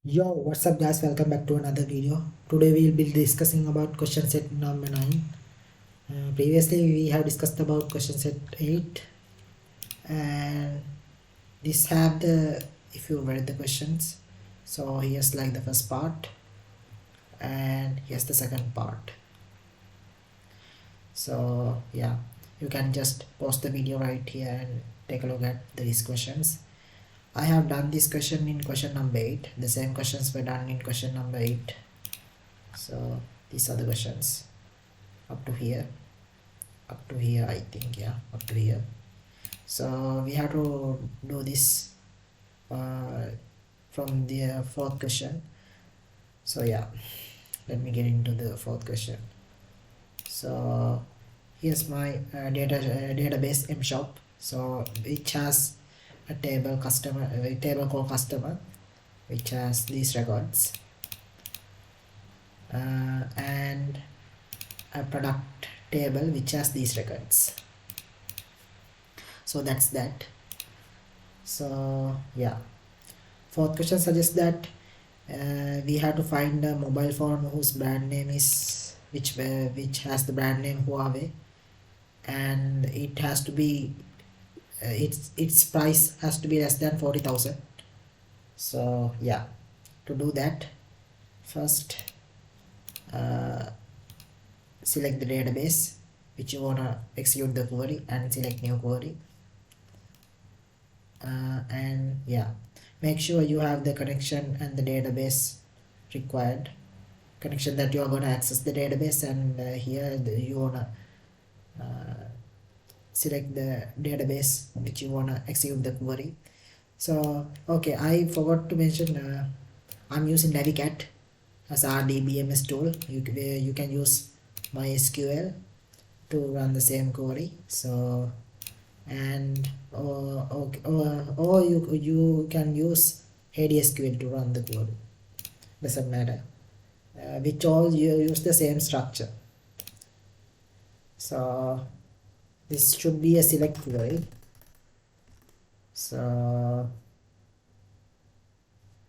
Yo, what's up guys, welcome back to another video. Today we will be discussing about question set number 9. Previously we have discussed about question set 8, and this have the, if you read the questions, so here's like the first part and here's the second part. So yeah, you can just pause the video right here and take a look at these questions. I have done this question in question number 8. The same questions were done in question number 8. So these are the questions up to here, I think. Yeah, up to here. So we have to do this from the fourth question. So yeah, let me get into the fourth question. So here's my database mshop, so which has a table called customer, which has these records, and a product table which has these records. So that's that. So yeah, fourth question suggests that we have to find a mobile phone whose brand name is which has the brand name Huawei, and it has to be its price has to be less than 40,000. So yeah, to do that, first select the database which you wanna execute the query and select new query, and yeah, make sure you have the connection and the database required connection that you are going to access the database, and here you want to select the database which you want to execute the query. So okay, I forgot to mention I'm using Navicat as RDBMS tool. You can use MySQL to run the same query. So and or you can use HeidiSQL to run the query, doesn't matter, which all you use the same structure. So this should be a select query. So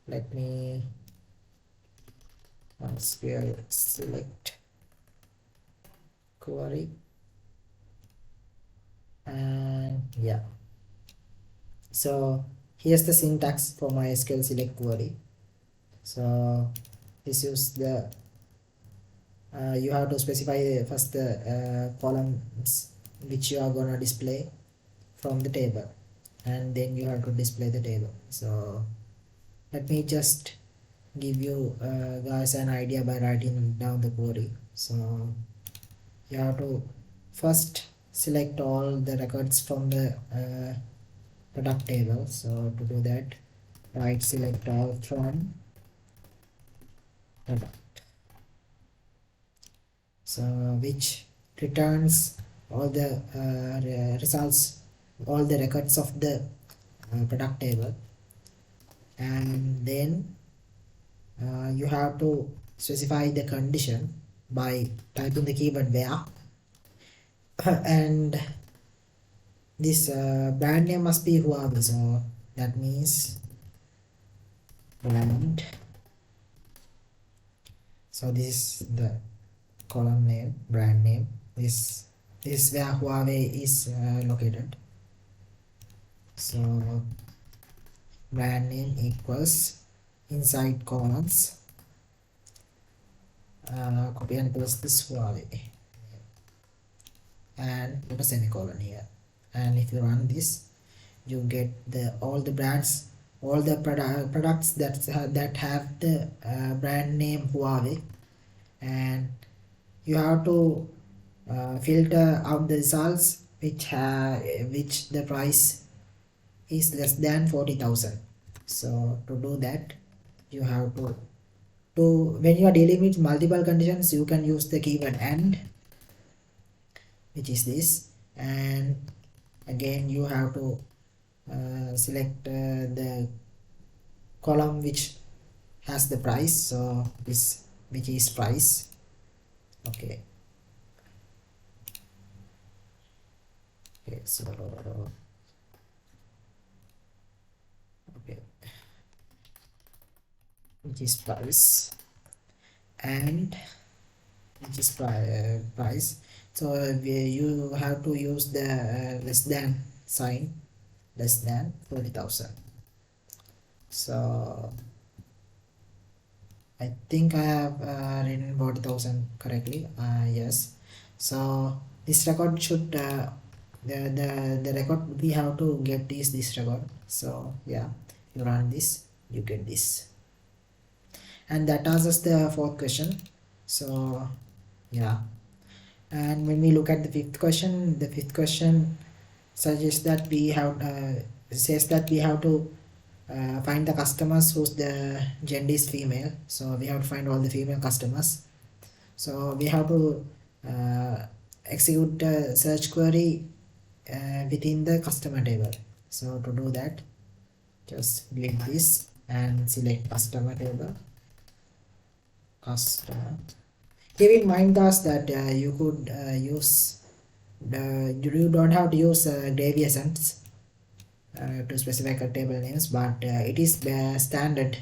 let me MySQL select query, and yeah, so here's the syntax for MySQL select query. So this is the you have to specify first the columns which you are gonna display from the table, and then you have to display the table. So let me just give you guys an idea by writing down the query. So you have to first select all the records from the product table. So to do that, write select all from product, so which returns all the results, all the records of the product table, and then you have to specify the condition by typing the keyword where and this brand name must be Huawei, so that means brand. So this is the column name, brand name. This is where Huawei is located. So brand name equals inside columns, copy and paste this Huawei and put a semicolon here, and if you run this, you get the all the brands, all the products that have the brand name Huawei, and you have to filter out the results which the price is less than 40,000. So to do that, you have to when you are dealing with multiple conditions, you can use the keyword and, which is this, and again you have to select the column which has the price, so this which is price. Okay, so okay, which is price, and which is price. So you have to use the less than sign, less than 40,000. So I think I have written 40,000 correctly. Yes. So this record should the record we have to get is this record. So yeah, you run this, you get this, and that answers the fourth question. So yeah, and when we look at the fifth question suggests that we have says that we have to find the customers whose the gender is female. So we have to find all the female customers. So we have to execute the search query within the customer table. So to do that, just delete this and select customer table, customer. Keep in mind guys that you could use you don't have to use deviations to specify table names, but it is standard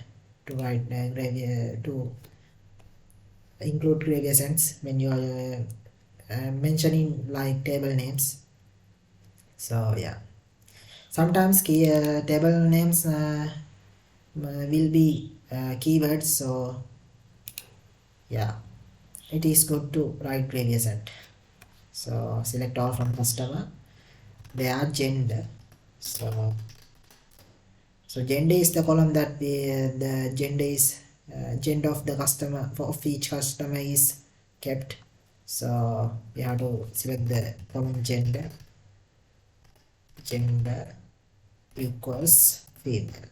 to write to include deviations when you are mentioning like table names. So yeah, sometimes table names will be keywords, so yeah, it is good to write deviation. So select all from customer, they are gender. So gender is the column that the gender is gender of the customer of each customer is kept. So we have to select the column gender equals female.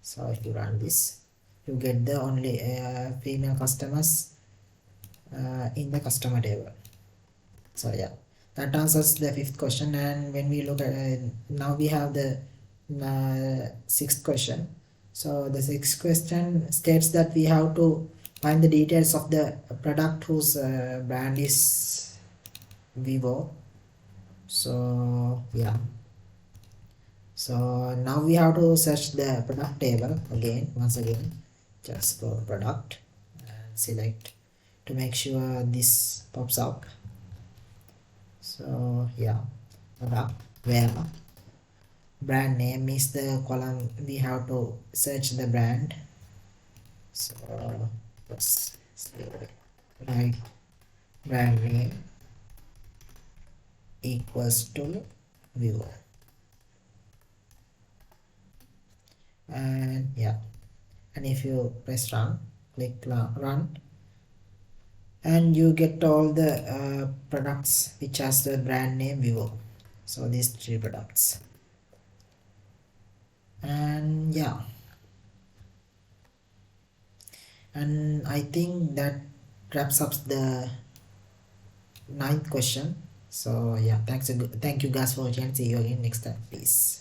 So if you run this, you get the only female customers in the customer table. So yeah, that answers the fifth question. And when we look at now we have the sixth question. So the sixth question states that we have to find the details of the product whose brand is Vivo. So yeah, so now we have to search the product table once again. Just go product and select to make sure this pops up. So yeah, product where brand name is the column we have to search the brand. So let's write brand name equals to Vivo, and yeah, and if you press run, click run, and you get all the products which has the brand name Vivo. So these 3 products, and yeah, and I think that wraps up the 9th question. So yeah, thank you guys for watching, see you again next time, peace.